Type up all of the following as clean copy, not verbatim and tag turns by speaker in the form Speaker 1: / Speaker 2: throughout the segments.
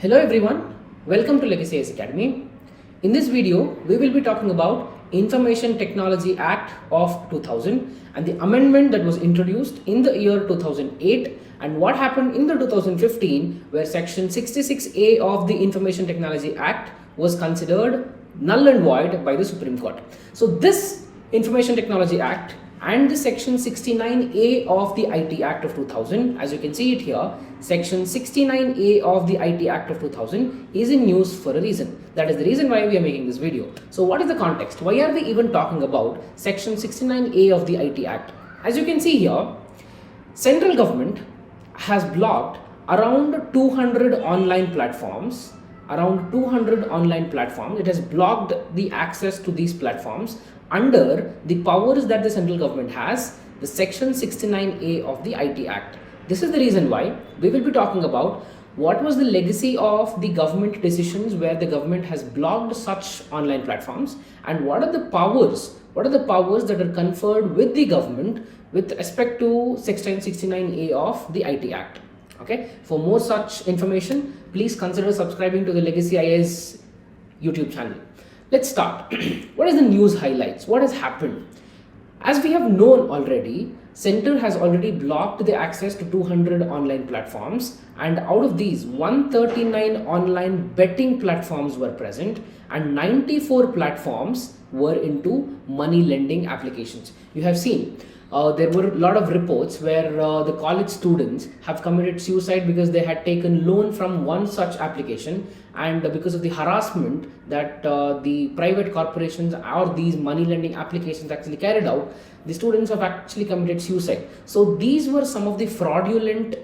Speaker 1: Hello everyone, welcome to Legacy IAS Academy. In this video, we will be talking about Information Technology Act of 2000 and the amendment that was introduced in the year 2008 and what happened in the 2015 where section 66A of the Information Technology Act was considered null and void by the Supreme Court. So this Information Technology Act and the section 69A of the IT Act of 2000, as you can see it here, section 69A of the IT Act of 2000 is in news for a reason. That is the reason why we are making this video. So what is the context? Why are we even talking about section 69A of the IT Act? As you can see here, central government has blocked around 200 online platforms. It has blocked the access to these platforms under the powers that the central government has, the section 69A of the IT Act. This is the reason why we will be talking about what was the legacy of the government decisions where the government has blocked such online platforms and what are the powers that are conferred with the government with respect to section 69A of the IT Act. Okay, for more such information, please consider subscribing to the Legacy IAS YouTube channel. Let's start. What is the news highlights? What has happened? As we have known already, Center has already blocked the access to 200 online platforms, and out of these 139 online betting platforms were present and 94 platforms were into money lending applications. You have seen there were a lot of reports where the college students have committed suicide because they had taken loan from one such application, and because of the harassment that the private corporations or these money lending applications actually carried out, the students have actually committed suicide. So these were some of the fraudulent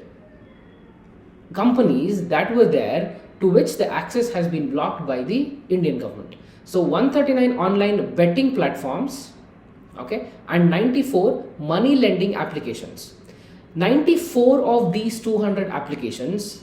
Speaker 1: companies that were there to which the access has been blocked by the Indian government. So 139 online betting platforms, okay, and 94 money lending applications. 94 of these 200 applications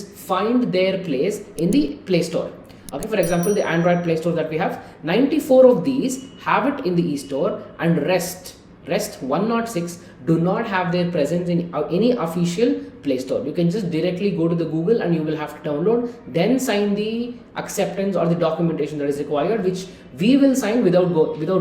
Speaker 1: find their place in the Play Store. Okay, for example, the Android Play Store that we have, 94 of these have it in the e-store, and rest 106 do not have their presence in any official Play Store. You can just directly go to the Google and you will have to download, then sign the acceptance or the documentation that is required, which we will sign without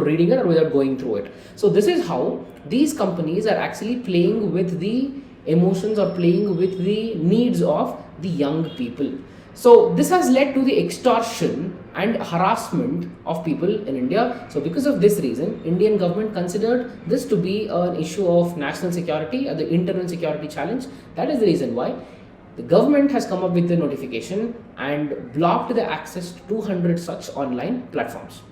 Speaker 1: reading it or without going through it. So this is how these companies are actually playing with the emotions or playing with the needs of the young people. So this has led to the extortion and harassment of people in India. So because of this reason, Indian government considered this to be an issue of national security or the internal security challenge. That is the reason why the government has come up with the notification and blocked the access to 200 such online platforms.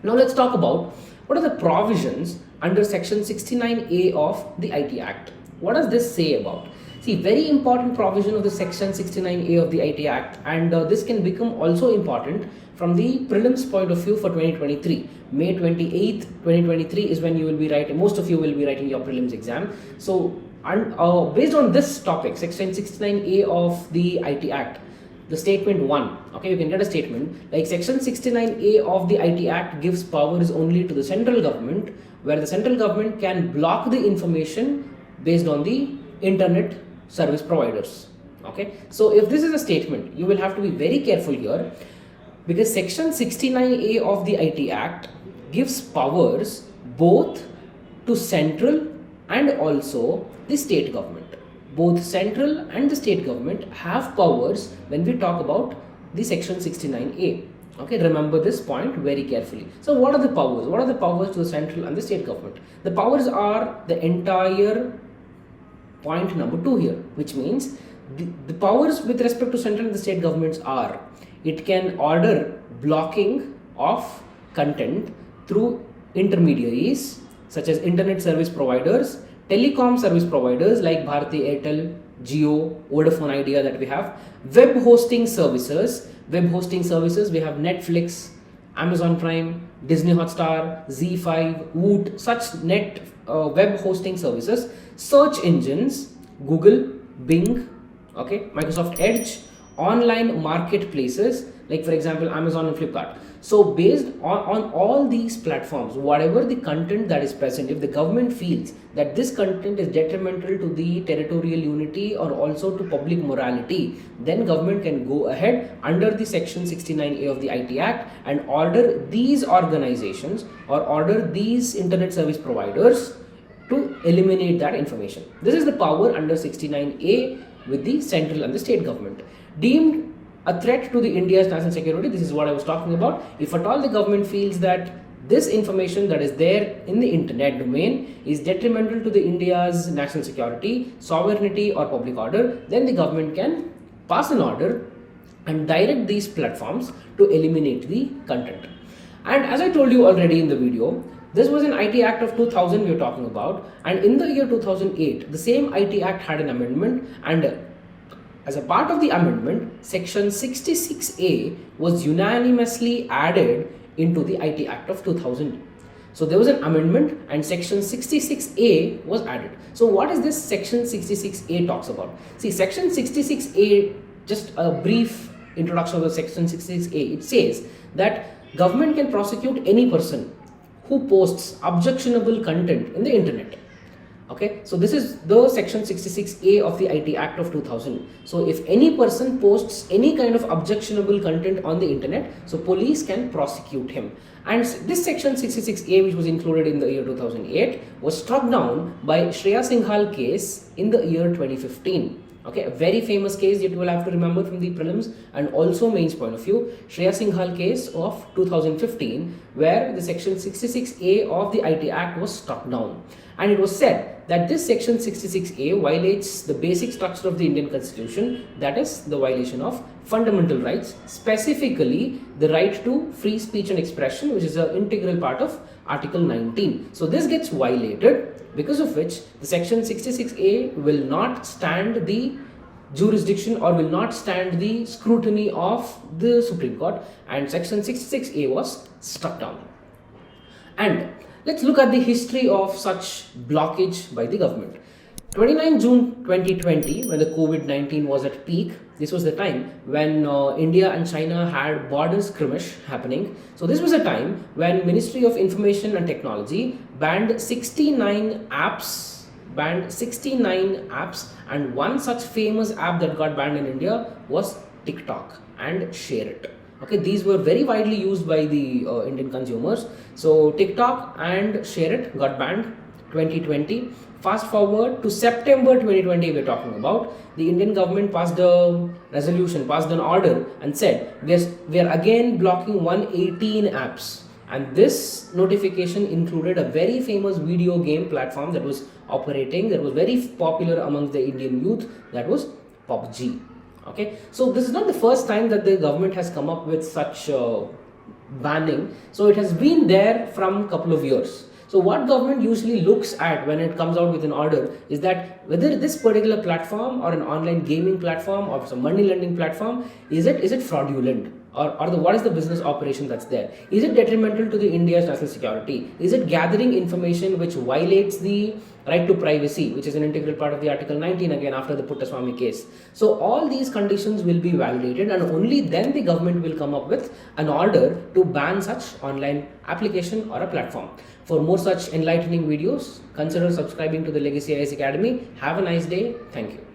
Speaker 1: Now let's talk about what are the provisions under section 69A of the IT Act. What does this say about? See, very important provision of the section 69A of the IT Act, and this can become also important from the prelims point of view for 2023. May 28th, 2023 is when you will be writing, most of you will be writing your prelims exam. So based on this topic, section 69A of the IT Act, the statement 1, okay, you can get a statement like section 69A of the IT Act gives powers only to the central government, where the central government can block the information based on the internet service providers. Okay, so if this is a statement, you will have to be very careful here, because section 69A of the IT Act gives powers both to central and also the state government. Both central and the state government have powers when we talk about the section 69A. Okay, remember this point very carefully. So what are the powers? What are the powers to the central and the state government? The powers are the entire point number 2 here, which means the powers with respect to central and the state governments are, it can order blocking of content through intermediaries such as internet service providers, telecom service providers like Bharti Airtel, Jio, Vodafone Idea that we have, web hosting services, we have Netflix, Amazon Prime, Disney Hotstar, Z5, Woot, such web hosting services, search engines, Google, Bing, okay, Microsoft Edge, online marketplaces, like for example Amazon and Flipkart. So based on all these platforms, whatever the content that is present, if the government feels that this content is detrimental to the territorial unity or also to public morality, then government can go ahead under the section 69A of the IT Act and order these organizations or order these internet service providers to eliminate that information. This is the power under 69A with the central and the state government. Deemed a threat to the India's national security, this is what I was talking about. If at all the government feels that this information that is there in the internet domain is detrimental to the India's national security, sovereignty or public order, then the government can pass an order and direct these platforms to eliminate the content. And as I told you already in the video, this was an IT Act of 2000 we are talking about, and in the year 2008 the same IT Act had an amendment, and as a part of the amendment, section 66A was unanimously added into the IT Act of 2000. So there was an amendment and section 66A was added. So what is this section 66A talks about? See, section 66A, just a brief introduction of the section 66A, it says that government can prosecute any person who posts objectionable content in the internet. Okay, so this is the section 66A of the IT Act of 2000. So if any person posts any kind of objectionable content on the internet, so police can prosecute him. And this section 66A, which was included in the year 2008, was struck down by Shreya Singhal case in the year 2015. Okay, a very famous case you will have to remember from the prelims and also mains point of view. Shreya Singhal case of 2015, where the section 66A of the IT Act was struck down. And it was said that this section 66A violates the basic structure of the Indian Constitution, that is the violation of fundamental rights, specifically the right to free speech and expression, which is an integral part of Article 19. So this gets violated, because of which the section 66A will not stand the jurisdiction or will not stand the scrutiny of the Supreme Court, and section 66A was struck down. And let's look at the history of such blockage by the government. 29 June 2020, when the COVID-19 was at peak, this was the time when India and China had border skirmish happening. So this was a time when Ministry of Information and Technology banned 69 apps, and one such famous app that got banned in India was TikTok and Share It. Okay, these were very widely used by the Indian consumers. So TikTok and Share It got banned 2020. Fast forward to September 2020, we're talking about, the Indian government passed a resolution, passed an order and said, we are again blocking 118 apps. And this notification included a very famous video game platform that was operating, that was very popular amongst the Indian youth, that was PUBG. Okay, so this is not the first time that the government has come up with such banning. So it has been there from a couple of years. So what government usually looks at when it comes out with an order is that whether this particular platform or an online gaming platform or some money lending platform, is it fraudulent? Or what is the business operation that's there? Is it detrimental to the India's national security? Is it gathering information which violates the right to privacy, which is an integral part of the Article 19 again after the Puttaswamy case? So all these conditions will be validated, and only then the government will come up with an order to ban such online application or a platform. For more such enlightening videos, consider subscribing to the Legacy IAS Academy. Have a nice day. Thank you.